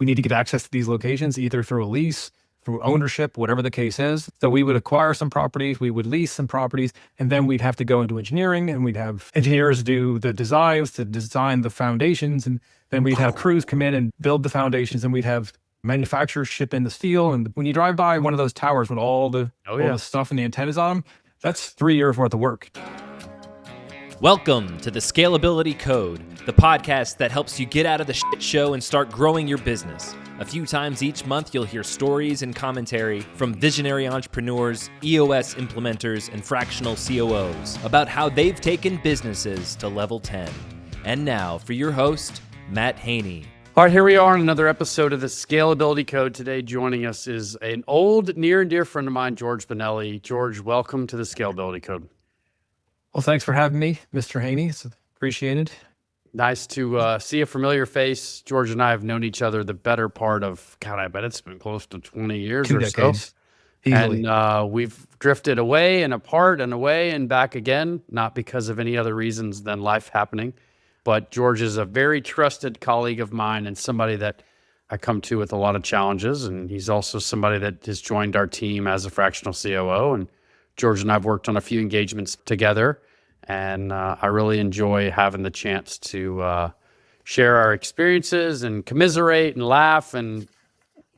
we need to get access to these locations either through a lease, through ownership, whatever the case is. So we would acquire some properties, we would lease some properties, and then we'd have to go into engineering, and we'd have engineers do the designs to design the foundations, and then we'd have crews come in and build the foundations, and we'd have manufacturers ship in the steel. And when you drive by one of those towers with all the stuff and the antennas on them, that's 3 years worth of work. Welcome to the Scalability Code, the podcast that helps you get out of the shit show and start growing your business. A few times each month, you'll hear stories and commentary from visionary entrepreneurs, EOS implementers, and fractional COOs about how they've taken businesses to level 10. And now, for your host, Matt Haney. All right, here we are on another episode of the Scalability Code. Today, joining us is an old, near and dear friend of mine, George Bonelli. George, welcome to the Scalability Code. Well, thanks for having me, Mr. Haney. It's appreciated. Nice to see a familiar face. George and I have known each other the better part of, God, I bet it's been close to 20 years 2 or decades, so. easily. And we've drifted away and apart and away and back again, not because of any other reasons than life happening. But George is a very trusted colleague of mine and somebody that I come to with a lot of challenges. And he's also somebody that has joined our team as a fractional COO. And George and I have worked on a few engagements together. And I really enjoy having the chance to share our experiences and commiserate and laugh. And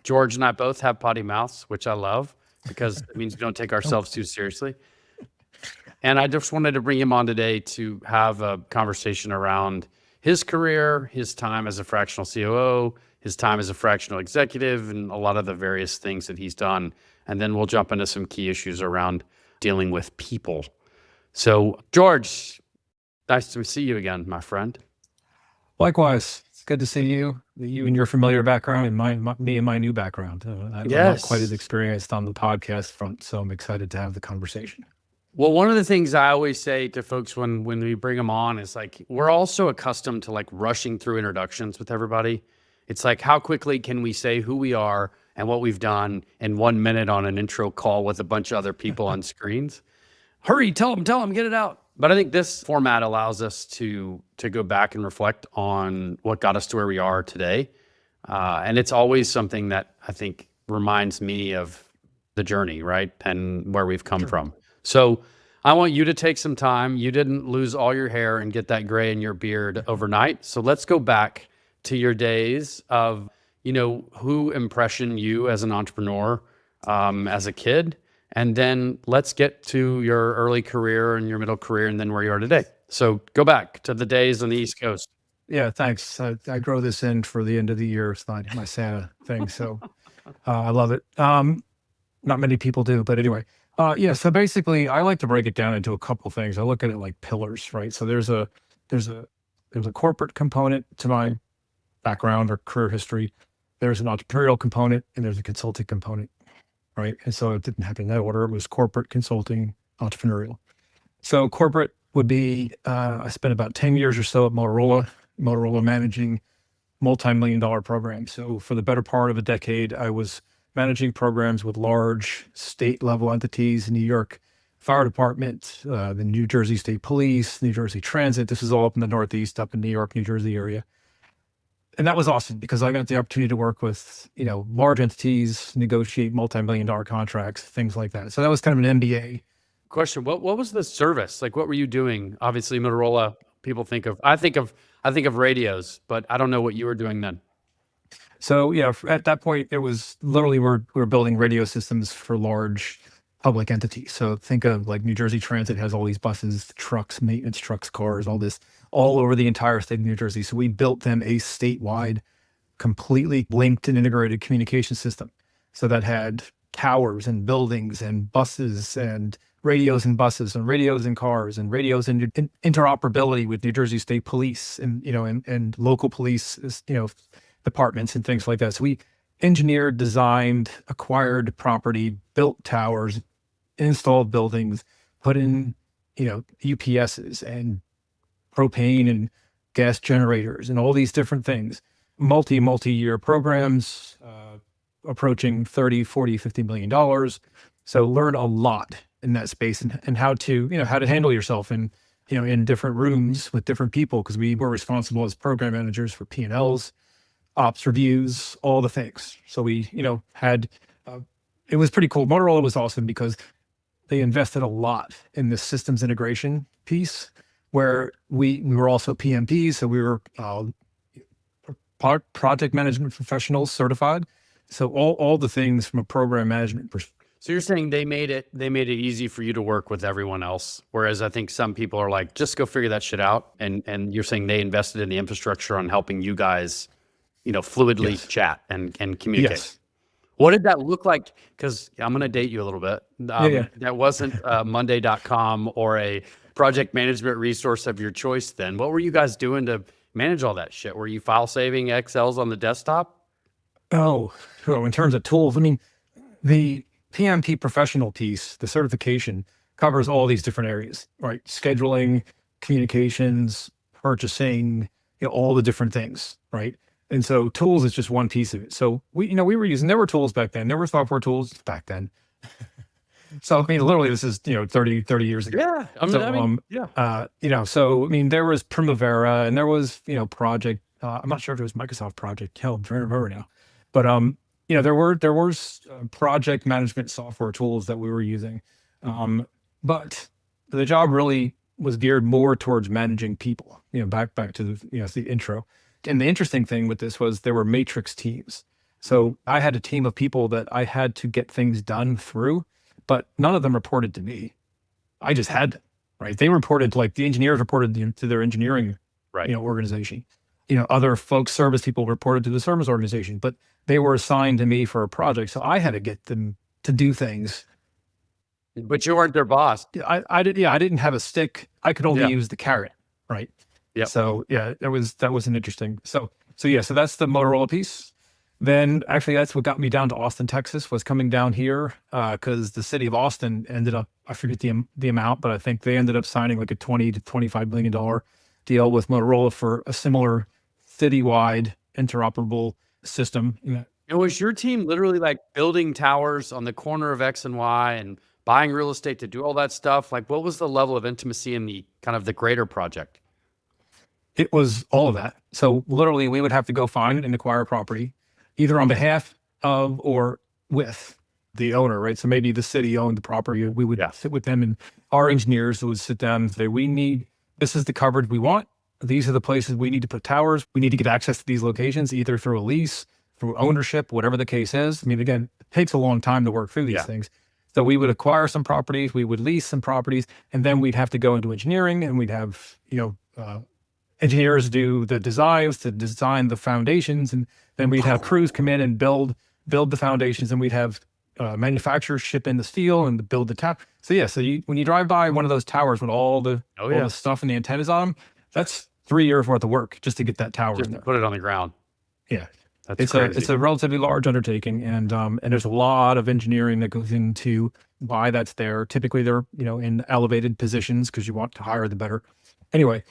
George and I both have potty mouths, which I love because it means we don't take ourselves too seriously. And I just wanted to bring him on today to have a conversation around his career, his time as a fractional COO, his time as a fractional executive, and a lot of the various things that he's done. And then we'll jump into some key issues around dealing with people. So, George, nice to see you again, my friend. Likewise, it's good to see you and your familiar background, and me and my new background. I'm not quite as experienced on the podcast front, so I'm excited to have the conversation. Well, one of the things I always say to folks when we bring them on is like, we're all so accustomed to like rushing through introductions with everybody. It's like, how quickly can we say who we are and what we've done in 1 minute on an intro call with a bunch of other people on screens? Hurry, tell them, get it out. But I think this format allows us to go back and reflect on what got us to where we are today. And it's always something that I think reminds me of the journey, right? And where we've come from. So I want you to take some time. You didn't lose all your hair and get that gray in your beard overnight. So let's go back to your days of, who impressioned you as an entrepreneur as a kid. And then let's get to your early career and your middle career and then where you are today. So go back to the days on the East Coast. Yeah, thanks. I grow this in for the end of the year. It's not my Santa thing. So I love it. Not many people do, but anyway. So basically I like to break it down into a couple of things. I look at it like pillars, right? So there's a corporate component to my background or career history. There's an entrepreneurial component and there's a consulting component, right? And so it didn't happen in that order. It was corporate, consulting, entrepreneurial. So corporate would be, I spent about 10 years or so at Motorola managing multimillion-dollar programs. So for the better part of a decade, I was managing programs with large state-level entities, New York Fire Department, the New Jersey State Police, New Jersey Transit. This is all up in the Northeast, up in New York, New Jersey area. And that was awesome because I got the opportunity to work with, large entities, negotiate multi-million-dollar contracts, things like that. So that was kind of an MBA. Question: What was the service? Like, what were you doing? Obviously, Motorola. People I think of radios, but I don't know what you were doing then. So at that point, it was literally we were building radio systems for large public entities. So think of like New Jersey Transit has all these buses, trucks, maintenance trucks, cars, all this, all over the entire state of New Jersey. So we built them a statewide, completely linked and integrated communication system. So that had towers and buildings and buses and radios and buses and radios and cars and radios and interoperability with New Jersey State Police and, and local police, departments and things like that. So we engineered, designed, acquired property, built towers, installed buildings, put in, UPSs and propane and gas generators and all these different things. Multi-year programs, approaching 30, 40, $50 million. So learn a lot in that space and how to handle yourself in different rooms with different people, because we were responsible as program managers for P&Ls, ops reviews, all the things. So we, had, it was pretty cool. Motorola was awesome because they invested a lot in the systems integration piece where we were also PMPs. So we were project management professionals certified. So all the things from a program management perspective. So you're saying they made it easy for you to work with everyone else, whereas I think some people are like, just go figure that shit out. And you're saying they invested in the infrastructure on helping you guys, fluidly chat and communicate. Yes. What did that look like? Because I'm going to date you a little bit. That wasn't Monday.com or a project management resource of your choice then. What were you guys doing to manage all that shit? Were you file saving Excels on the desktop? Oh, so in terms of tools, I mean, the PMP professional piece, the certification covers all these different areas, right? Scheduling, communications, purchasing, all the different things, right? And so tools is just one piece of it. So we were using, there were tools back then. There were software tools back then. So, I mean, literally this is, 30 years ago. Yeah. So, I mean, there was Primavera and there was, Project, I'm not sure if it was Microsoft Project. Hell, I'm trying to remember now. But, there was project management software tools that we were using. But the job really was geared more towards managing people, back to the intro. And the interesting thing with this was there were matrix teams. So I had a team of people that I had to get things done through, but none of them reported to me. I just had them, right? They reported, like the engineers reported to their engineering, organization. Other folks, service people reported to the service organization, but they were assigned to me for a project. So I had to get them to do things. But you weren't their boss. I didn't have a stick. I could only use the carrot, right? Yeah. So that was an interesting. So that's the Motorola piece. Then actually that's what got me down to Austin, Texas, was coming down here because the city of Austin ended up, I forget the amount, but I think they ended up signing like a $20 to $25 million deal with Motorola for a similar citywide interoperable system. And was your team literally like building towers on the corner of X and Y and buying real estate to do all that stuff? Like, what was the level of intimacy in the kind of the greater project? It was all of that. So literally we would have to go find and acquire property either on behalf of or with the owner, right? So maybe the city owned the property. We would sit with them and our engineers would sit down and say, this is the coverage we want. These are the places we need to put towers. We need to get access to these locations, either through a lease, through ownership, whatever the case is. I mean, again, it takes a long time to work through these things. So we would acquire some properties, we would lease some properties, and then we'd have to go into engineering and we'd have, engineers do the designs to design the foundations. And then we'd have crews come in and build the foundations, and we'd have manufacturers ship in the steel and build the tower. So when you drive by one of those towers with all the stuff and the antennas on them, that's 3 years worth of work just to get that tower just in there. Put it on the ground. Yeah. That's crazy. It's a relatively large undertaking, and there's a lot of engineering that goes into why that's there. Typically they're, in elevated positions because you want to hire the better. Anyway,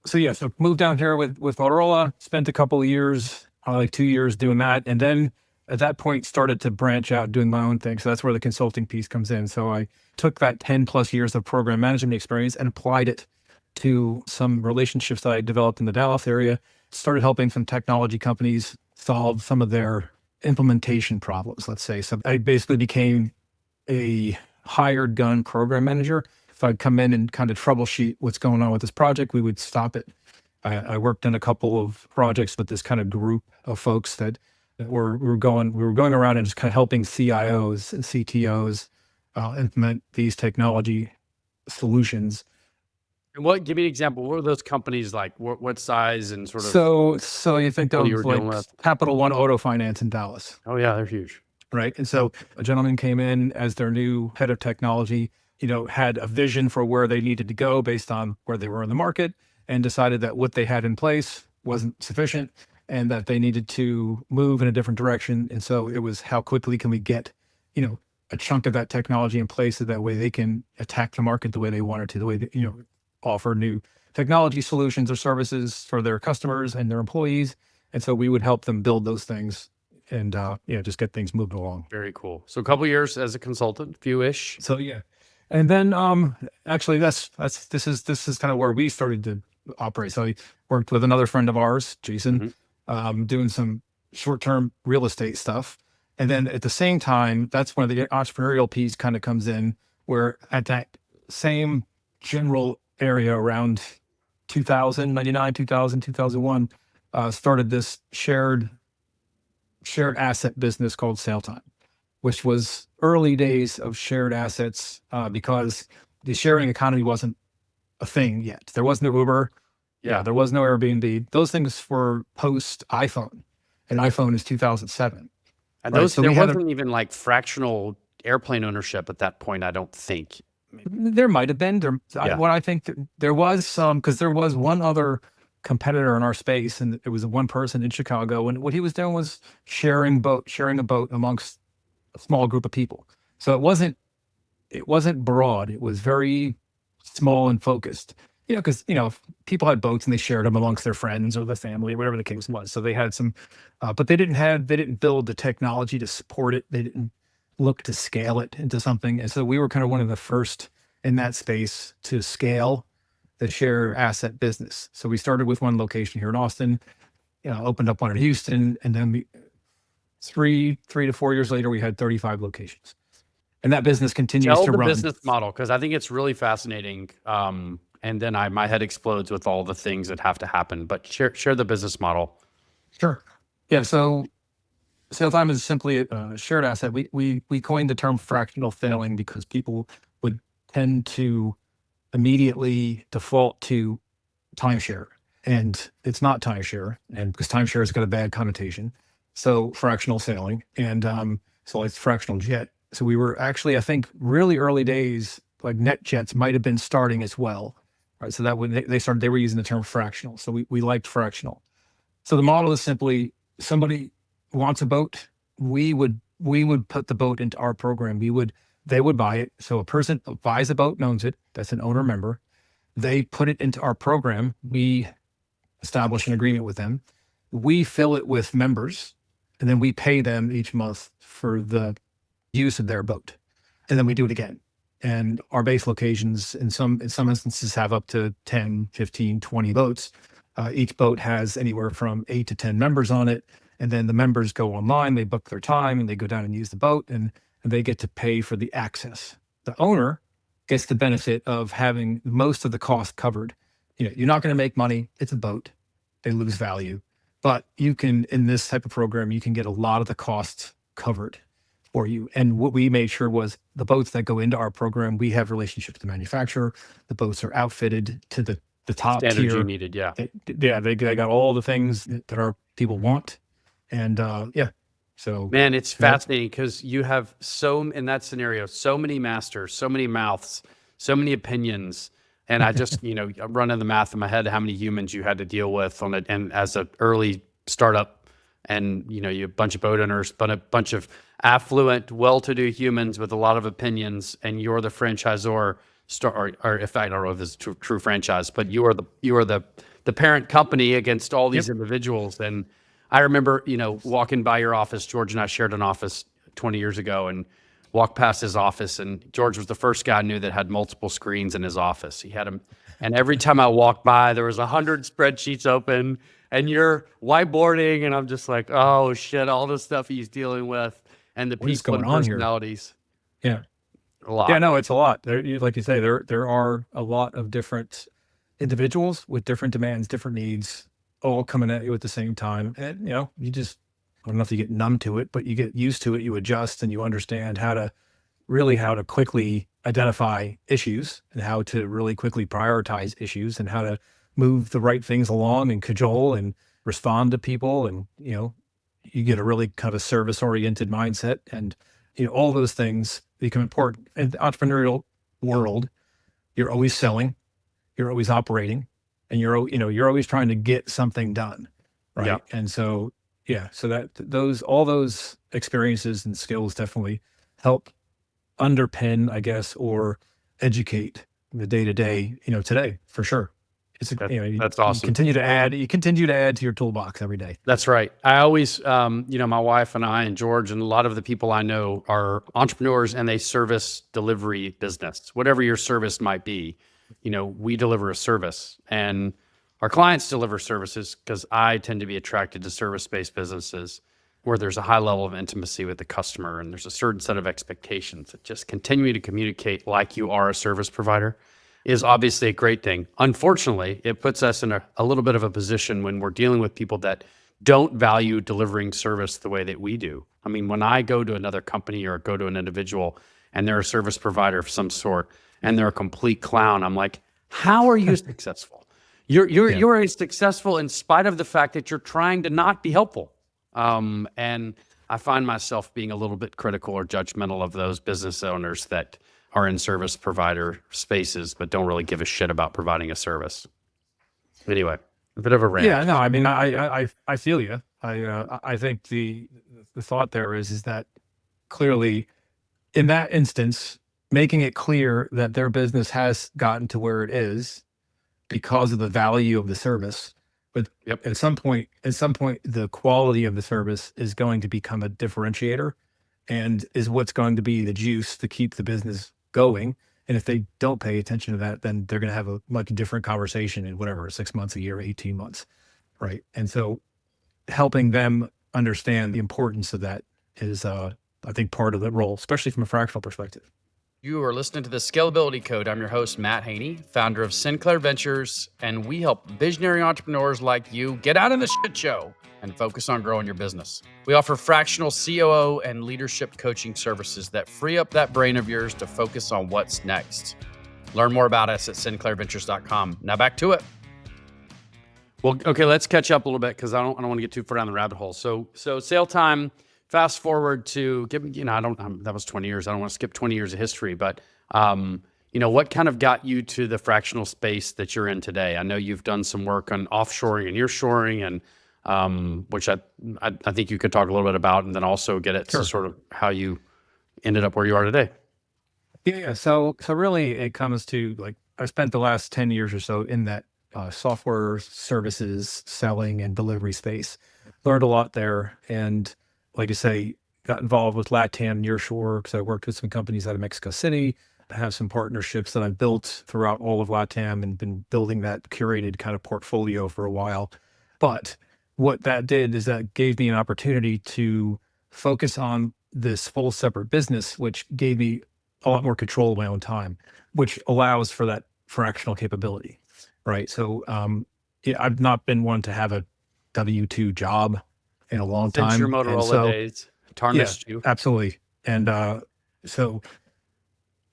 so moved down here with Motorola, spent a couple of years, like 2 years doing that. And then at that point started to branch out doing my own thing. So that's where the consulting piece comes in. So I took that 10 plus years of program management experience and applied it to some relationships that I developed in the Dallas area, started helping some technology companies solve some of their implementation problems, let's say. So I basically became a hired gun program manager. If I'd come in and kind of troubleshoot what's going on with this project, we would stop it. I worked on a couple of projects with this kind of group of folks that were going around and just kind of helping CIOs and CTOs implement these technology solutions. And give me an example. What are those companies like? What size and sort of? So you think of like Capital One Auto Finance in Dallas. Oh yeah, they're huge. Right. And so a gentleman came in as their new head of technology, had a vision for where they needed to go based on where they were in the market, and decided that what they had in place wasn't sufficient and that they needed to move in a different direction. And so it was, how quickly can we get, a chunk of that technology in place so that way they can attack the market the way they wanted to, the way that, offer new technology solutions or services for their customers and their employees. And so we would help them build those things and, just get things moving along. Very cool. So a couple of years as a consultant, few-ish. So, yeah. And then, actually this is kind of where we started to operate. So I worked with another friend of ours, Jason, doing some short-term real estate stuff. And then at the same time, that's when the entrepreneurial piece kind of comes in, where at that same general area around 2000, 2001, started this shared asset business called SailTime, which was early days of shared assets, because the sharing economy wasn't a thing yet. There was no Uber. Yeah, there was no Airbnb. Those things were post iPhone, and iPhone is 2007. And Right. those, So there we had wasn't even like fractional airplane ownership at that point, I don't think. there might have been Yeah. what I think that there was some, because there was one other competitor in our space, and it was one person in Chicago, and what he was doing was sharing a boat amongst a small group of people. So it wasn't broad. It was very small and focused. Because people had boats and they shared them amongst their friends or the family, whatever the case was. So they had some, but they didn't build the technology to support it. They didn't look to scale it into something. And so we were kind of one of the first in that space to scale the share asset business. So we started with one location here in Austin, opened up one in Houston, and then 3 to 4 years later, we had 35 locations. And that business continues Tell to the run. business model, because I think it's really fascinating. And then my head explodes with all the things that have to happen. But share the business model. Sure. Yeah. So SailTime is simply a shared asset. We coined the term fractional sailing because people would tend to immediately default to timeshare, and it's not timeshare, and because timeshare has got a bad connotation. So fractional sailing, and so it's fractional jet. So we were actually, I think, really early days, like net jets might have been starting as well. Right. So that when they were using the term fractional. So we liked fractional. So the model is simply somebody wants a boat. We would put the boat into our program. They would buy it. So a person buys a boat and owns it. That's an owner member. They put it into our program. We establish an agreement with them. We fill it with members, and then we pay them each month for the use of their boat. And then we do it again. And our base locations in some instances have up to 10, 15, 20 boats. Each boat has anywhere from 8 to 10 members on it. And then the members go online, they book their time, and they go down and use the boat, and they get to pay for the access. The owner gets the benefit of having most of the cost covered. You're not going to make money. It's a boat. They lose value. But you can, in this type of program, you can get a lot of the costs covered for you. And what we made sure was the boats that go into our program, we have relationships with the manufacturer. The boats are outfitted to the top Standards tier. you needed, yeah. They got all the things that our people want. And so Man, it's fascinating because you have in that scenario, so many masters, so many mouths, so many opinions. And I just, I'm running the math in my head, how many humans you had to deal with on it. And as an early startup, and you have a bunch of boat owners, but a bunch of affluent, well-to-do humans with a lot of opinions, and you're the franchisor, or if I don't know if it's true franchise, but you are the parent company against all these individuals. And I remember, walking by your office. George and I shared an office 20 years ago, and walked past his office, and George was the first guy I knew that had multiple screens in his office. He had them, and every time I walked by, there was 100 spreadsheets open, and you're whiteboarding, and I'm just like, oh shit, all the stuff he's dealing with, and the people and personalities. Yeah. A lot. Yeah, no, it's a lot. Like you say, there are a lot of different individuals with different demands, different needs, all coming at you at the same time. And, you just, I don't know if you get numb to it, but you get used to it, you adjust, and you understand how to quickly identify issues, and how to really quickly prioritize issues, and how to move the right things along and cajole and respond to people. And, you get a really kind of service-oriented mindset, and, all those things become important. In the entrepreneurial world, you're always selling, you're always operating, and you're always trying to get something done. Right. Yeah. And so, so all those experiences and skills definitely help underpin, I guess, or educate the day-to-day, today, for sure. That's awesome. You continue to add to your toolbox every day. That's right. I always, my wife and I and George and a lot of the people I know are entrepreneurs, and they service delivery business, whatever your service might be. We deliver a service, and Our clients deliver services because I tend to be attracted to service-based businesses where there's a high level of intimacy with the customer and there's a certain set of expectations that just continue to communicate like you are a service provider is obviously a great thing. Unfortunately, it puts us in a little bit of a position when we're dealing with people that don't value delivering service the way that we do. I mean, when I go to another company or go to an individual and they're a service provider of some sort and they're a complete clown, I'm like, how are you successful? You're successful in spite of the fact that you're trying to not be helpful. And I find myself being a little bit critical or judgmental of those business owners that are in service provider spaces, but don't really give a shit about providing a service. Anyway, a bit of a rant. Yeah, no, I mean, I feel you. I think the thought there is that clearly in that instance, making it clear that their business has gotten to where it is because of the value of the service. But at some point, the quality of the service is going to become a differentiator and is what's going to be the juice to keep the business going. And if they don't pay attention to that, then they're going to have a much different conversation in whatever, 6 months, a year, 18 months. Right. And so helping them understand the importance of that is, I think, part of the role, especially from a fractional perspective. You are listening to the Scalability Code. I'm your host, Matt Haney, founder of Sinclair Ventures, and we help visionary entrepreneurs like you get out of the shit show and focus on growing your business. We offer fractional COO and leadership coaching services that free up that brain of yours to focus on what's next. Learn more about us at sinclairventures.com. Now back to it. Well, okay, let's catch up a little bit because I don't want to get too far down the rabbit hole. So sale time. Fast forward to that was 20 years. I don't want to skip 20 years of history, but what kind of got you to the fractional space that you're in today? I know you've done some work on offshoring and nearshoring, and which I think you could talk a little bit about, and then also get it to sort of how you ended up where you are today. Yeah. So really, it comes to like I spent the last 10 years or so in that software services selling and delivery space. Learned a lot there, and like I say, got involved with LATAM nearshore because I worked with some companies out of Mexico City. I have some partnerships that I've built throughout all of LATAM and been building that curated kind of portfolio for a while. But what that did is that gave me an opportunity to focus on this full separate business, which gave me a lot more control of my own time, which allows for that fractional capability, right? So I've not been one to have a W-2 job in a long time. Since your Motorola days tarnished you. Absolutely. And and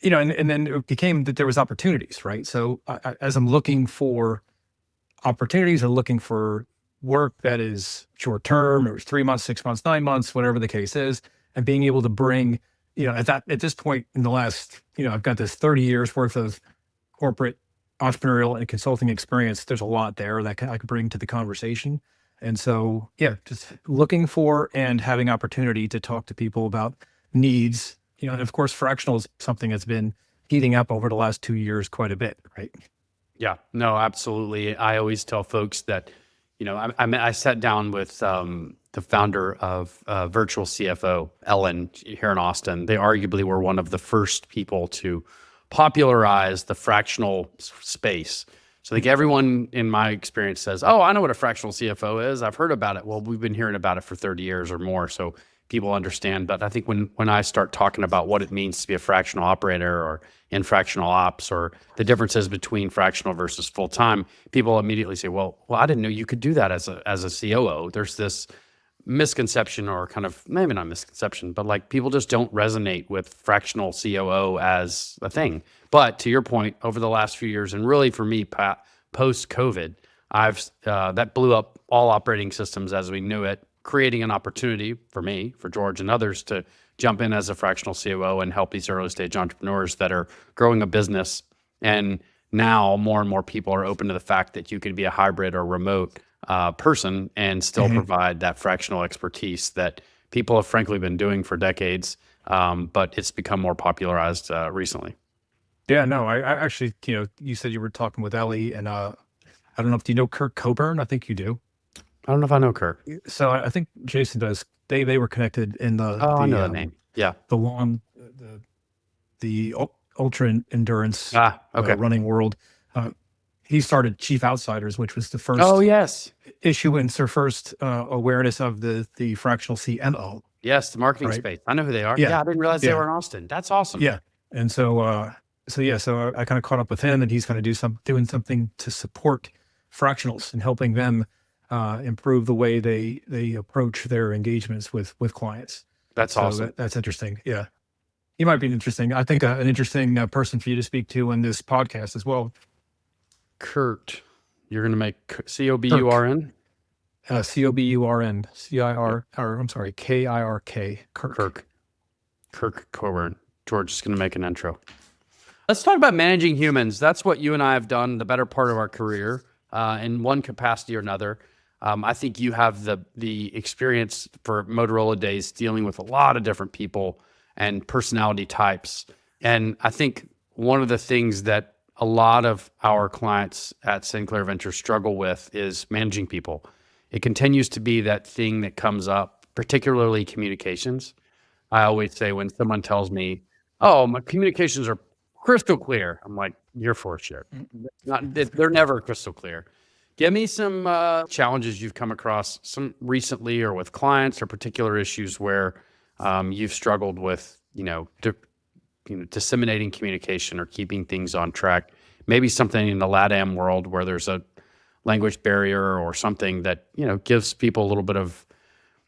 then it became that there was opportunities, right? So as I'm looking for opportunities, I'm looking for work that is short term or 3 months, 6 months, 9 months, whatever the case is, and being able to bring, at this point in the last, I've got this 30 years worth of corporate entrepreneurial and consulting experience. There's a lot there that I could bring to the conversation. And so, just looking for and having opportunity to talk to people about needs, and of course, fractional is something that's been heating up over the last 2 years quite a bit, right? Yeah, no, absolutely. I always tell folks that, I sat down with the founder of Virtual CFO, Ellen, here in Austin. They arguably were one of the first people to popularize the fractional space. So I think everyone in my experience says, oh, I know what a fractional CFO is. I've heard about it. Well, we've been hearing about it for 30 years or more. So people understand. But I think when I start talking about what it means to be a fractional operator or in fractional ops or the differences between fractional versus full-time, people immediately say, well, I didn't know you could do that as a COO. There's this misconception, or kind of maybe not misconception, but like people just don't resonate with fractional COO as a thing. But to your point, over the last few years, and really for me, post-COVID, that blew up all operating systems as we knew it, creating an opportunity for me, for George and others to jump in as a fractional COO and help these early stage entrepreneurs that are growing a business. And now more and more people are open to the fact that you could be a hybrid or remote person and still provide that fractional expertise that people have frankly been doing for decades, but it's become more popularized recently. Yeah, no, I actually, you said you were talking with Ellie, and I don't know if you know Kirk Coburn. I think you do. I don't know if I know Kirk. So I think Jason does. They were connected in the. I know that name. Yeah. The ultra endurance okay. running world. he started Chief Outsiders, which was the first Oh, yes. issuance or first awareness of the fractional CMO. Yes, the marketing Right. space. I know who they are. Yeah. Yeah, I didn't realize they Yeah. were in Austin. That's awesome. Yeah. And so I kind of caught up with him, and he's going to doing something to support fractionals and helping them improve the way they approach their engagements with clients. That's awesome. That's interesting. Yeah. He might be interesting. I think an interesting person for you to speak to in this podcast as well. Kurt, you're going to make COBURN? COBURN, KIRK. Kirk Coburn. George is going to make an intro. Let's talk about managing humans. That's what you and I have done the better part of our career in one capacity or another. I think you have the experience for Motorola days dealing with a lot of different people and personality types. And I think one of the things that a lot of our clients at Sinclair Ventures struggle with is managing people. It continues to be that thing that comes up, particularly communications. I always say when someone tells me, "Oh, my communications are crystal clear," I'm like, "You're full of shit. They're never crystal clear." Give me some challenges you've come across, some recently or with clients or particular issues where you've struggled with, disseminating communication or keeping things on track. Maybe something in the LATAM world where there's a language barrier or something that, gives people a little bit of,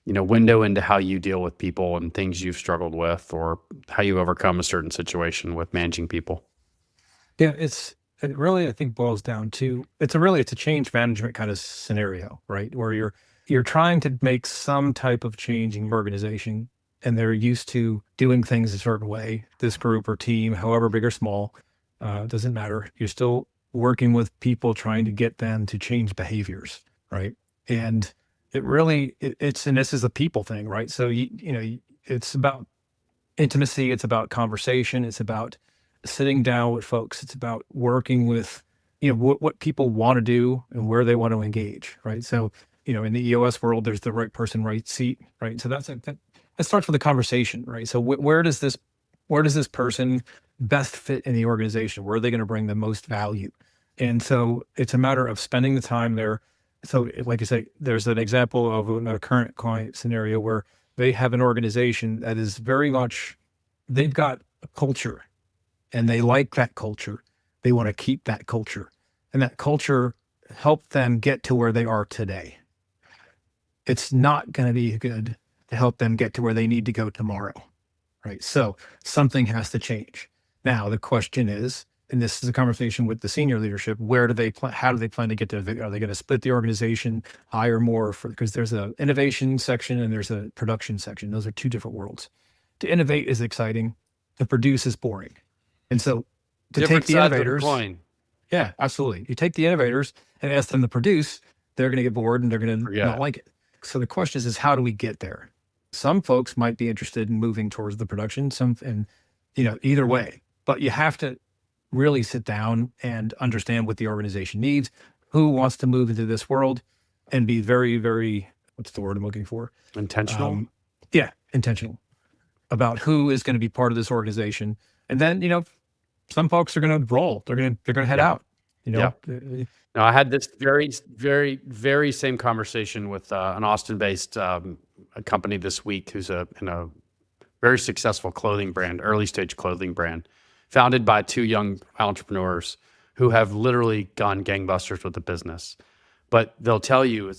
window into how you deal with people and things you've struggled with or how you overcome a certain situation with managing people. Yeah, it really, I think, boils down to it's a change management kind of scenario, right? Where you're trying to make some type of change in your organization, and they're used to doing things a certain way. This group or team, however big or small, doesn't matter. You're still working with people, trying to get them to change behaviors, right? And it's and this is a people thing, right? So it's about intimacy, it's about conversation, it's about sitting down with folks, it's about working with what people want to do and where they want to engage, right? So in the EOS world, there's the right person, right seat, right? So that starts with a conversation, right? So where does this person best fit in the organization? Where are they going to bring the most value? And so it's a matter of spending the time there. So like I say, there's an example of a current client scenario where they have an organization that is very much, they've got a culture and they like that culture. They want to keep that culture, and that culture helped them get to where they are today. It's not going to be good to help them get to where they need to go tomorrow, right? So something has to change. Now, the question is, and this is a conversation with the senior leadership, how do they plan to get to, are they going to split the organization, hire more because there's an innovation section and there's a production section. Those are two different worlds. To innovate is exciting. To produce is boring. And so to Different take the sides innovators, of the coin. yeah, absolutely. You take the innovators and ask them to produce, they're going to get bored and they're going to not like it. So the question is how do we get there? Some folks might be interested in moving towards the production, either way, but you have to really sit down and understand what the organization needs, who wants to move into this world, and be very, very, what's the word I'm looking for? Intentional? Intentional about who is going to be part of this organization. And then, some folks are going to roll. They're going to head out. Now, I had this very, very, very same conversation with an Austin-based a company this week who's in a very successful clothing brand, early-stage clothing brand, founded by two young entrepreneurs who have literally gone gangbusters with the business. But they'll tell you,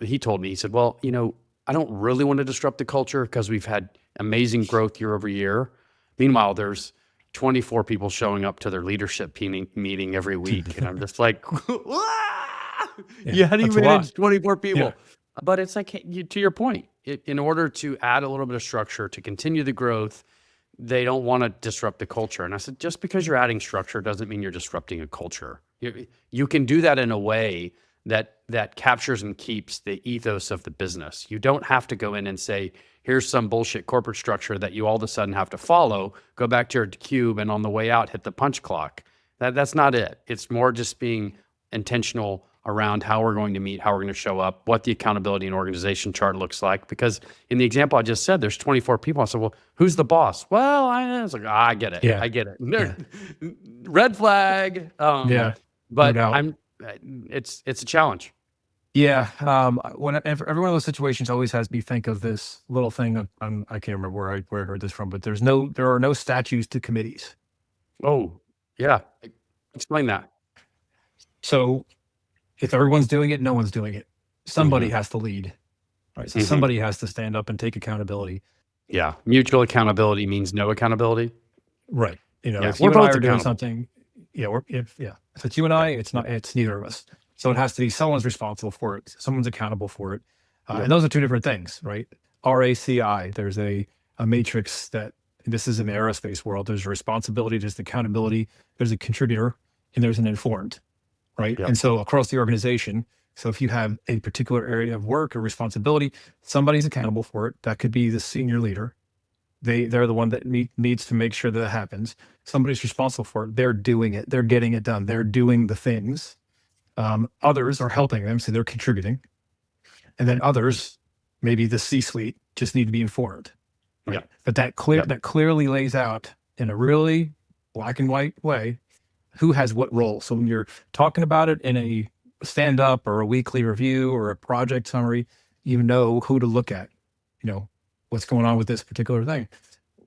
he told me, he said, well, I don't really want to disrupt the culture because we've had amazing growth year over year. Meanwhile, there's 24 people showing up to their leadership meeting every week. And I'm just like, how do you manage 24 people? Yeah. But it's like, to your point, in order to add a little bit of structure to continue the growth, they don't want to disrupt the culture. And I said, just because you're adding structure doesn't mean you're disrupting a culture. You can do that in a way that captures and keeps the ethos of the business. You don't have to go in and say, here's some bullshit corporate structure that you all of a sudden have to follow, go back to your cube, and on the way out, hit the punch clock. That's not it. It's more just being intentional around how we're going to meet, how we're going to show up, what the accountability and organization chart looks like. Because in the example I just said, there's 24 people. I said, well, who's the boss? Well, I was like, I get it. Yeah. I get it. Yeah. Red flag. but doubt. it's a challenge. Yeah. Every one of those situations always has me think of this little thing. I can't remember where I heard this from, but there are no statues to committees. Oh, yeah. Explain that. So if everyone's doing it, no one's doing it. Somebody has to lead, right? So somebody has to stand up and take accountability. Yeah. Mutual accountability means no accountability. Right. Yeah, If we're you and I both are doing accountable. something, if it's you and I, it's neither of us. So it has to be someone's responsible for it. Someone's accountable for it. And those are two different things, right? RACI, there's a matrix that this is in the aerospace world. There's a responsibility, there's accountability, there's a contributor, and there's an informed, right? Yep. And so across the organization, so if you have a particular area of work or responsibility, somebody's accountable for it. That could be the senior leader. They're the one that needs to make sure that it happens. Somebody's responsible for it. They're doing it. They're getting it done. They're doing the things. Others are helping them, so they're contributing. And then others, maybe the C-suite, just need to be informed. Right? Yeah. But that clearly lays out in a really black and white way who has what role. So when you're talking about it in a stand-up or a weekly review or a project summary, you know who to look at. What's going on with this particular thing.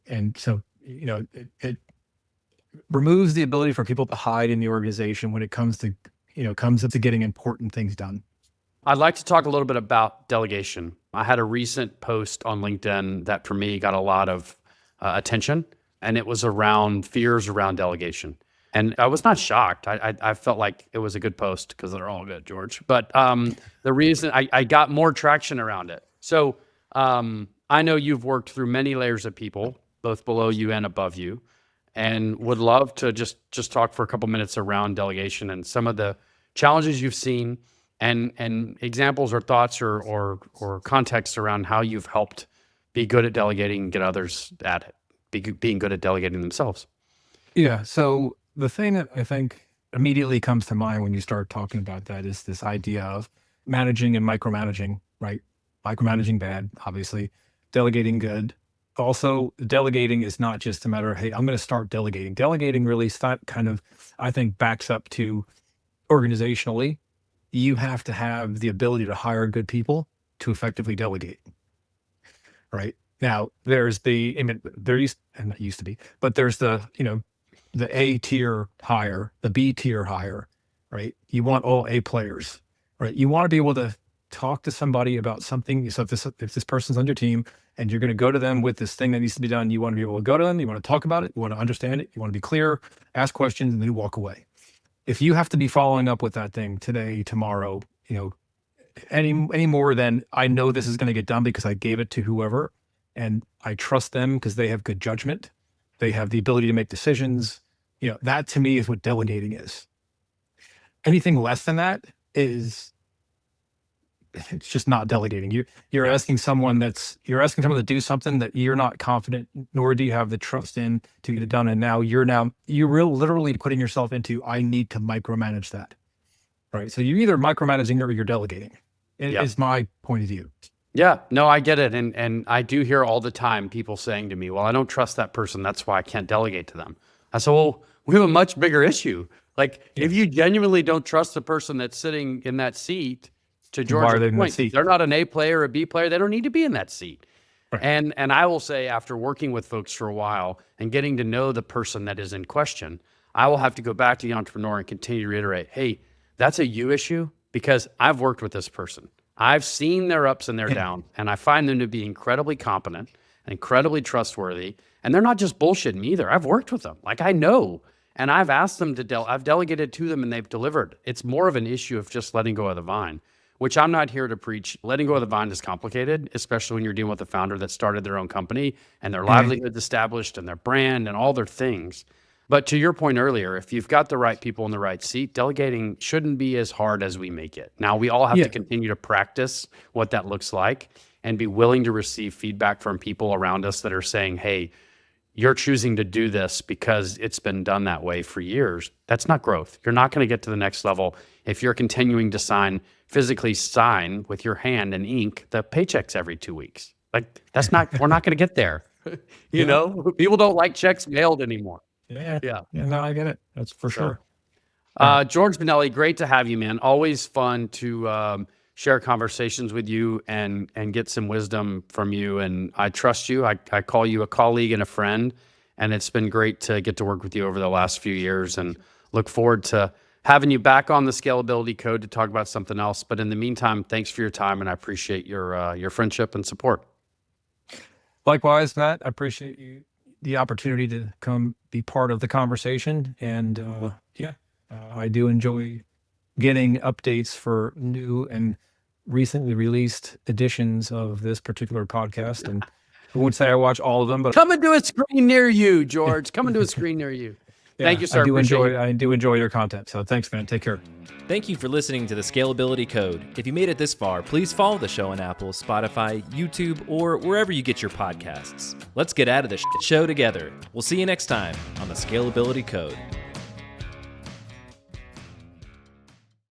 And so, it removes the ability for people to hide in the organization when it comes to getting important things done. I'd like to talk a little bit about delegation. I had a recent post on LinkedIn that for me got a lot of attention, and it was around fears around delegation. And I was not shocked. I felt like it was a good post because they're all good, George. But the reason I got more traction around it. So I know you've worked through many layers of people, both below you and above you, and would love to just talk for a couple minutes around delegation and some of the challenges you've seen and examples or thoughts or context around how you've helped be good at delegating and get others at it, being good at delegating themselves. Yeah. So the thing that I think immediately comes to mind when you start talking about that is this idea of managing and micromanaging, right? Micromanaging bad, obviously. Delegating good. Also, delegating is not just a matter of, hey, I'm going to start delegating. Delegating really I think, backs up to organizationally, you have to have the ability to hire good people to effectively delegate. Right? Now, there's there's the A tier hire, the B tier hire, right? You want all A players, right? You want to be able to talk to somebody about something. So if this person's on your team and you're going to go to them with this thing that needs to be done, you want to be able to go to them, you want to talk about it, you want to understand it, you want to be clear, ask questions, and then walk away. If you have to be following up with that thing today, tomorrow, any more than I know this is going to get done because I gave it to whoever and I trust them because they have good judgment, they have the ability to make decisions, that to me is what delegating is. Anything less than that it's just not delegating. You're asking someone to do something that you're not confident, nor do you have the trust in to get it done. And now you're literally putting yourself into, I need to micromanage that. Right. So you're either micromanaging or you're delegating. Is my point of view. Yeah, no, I get it. And I do hear all the time people saying to me, well, I don't trust that person. That's why I can't delegate to them. I said, well, we have a much bigger issue. If you genuinely don't trust the person that's sitting in that seat, to George's point, they're not an A player or a B player. They don't need to be in that seat. Right. And I will say, after working with folks for a while and getting to know the person that is in question, I will have to go back to the entrepreneur and continue to reiterate, hey, that's a you issue because I've worked with this person. I've seen their ups and their downs, and I find them to be incredibly competent and incredibly trustworthy. And they're not just bullshitting either. I've worked with them. I know. And I've asked them I've delegated to them and they've delivered. It's more of an issue of just letting go of the vine, which I'm not here to preach. Letting go of the vine is complicated, especially when you're dealing with a founder that started their own company and their livelihood's established and their brand and all their things. But to your point earlier, if you've got the right people in the right seat, delegating shouldn't be as hard as we make it. Now, we all have to continue to practice what that looks like and be willing to receive feedback from people around us that are saying, hey, you're choosing to do this because it's been done that way for years. That's not growth. You're not going to get to the next level if you're continuing to physically sign with your hand and ink the paychecks every 2 weeks. We're not going to get there. People don't like checks mailed anymore. Yeah. No, I get it. That's for sure. George Bonelli, great to have you, man. Always fun to share conversations with you and get some wisdom from you. And I trust you. I call you a colleague and a friend. And it's been great to get to work with you over the last few years and look forward to having you back on the Scalability Code to talk about something else. But in the meantime, thanks for your time, and I appreciate your friendship and support. Likewise, Matt, I appreciate the opportunity to come be part of the conversation. And I do enjoy getting updates for new and recently released editions of this particular podcast. And I won't say I watch all of them, but Coming to a screen near you, George. Coming to a screen near you. Thank you, sir. I do enjoy your content. So thanks, man. Take care. Thank you for listening to the Scalability Code. If you made it this far, please follow the show on Apple, Spotify, YouTube, or wherever you get your podcasts. Let's get out of the show together. We'll see you next time on the Scalability Code.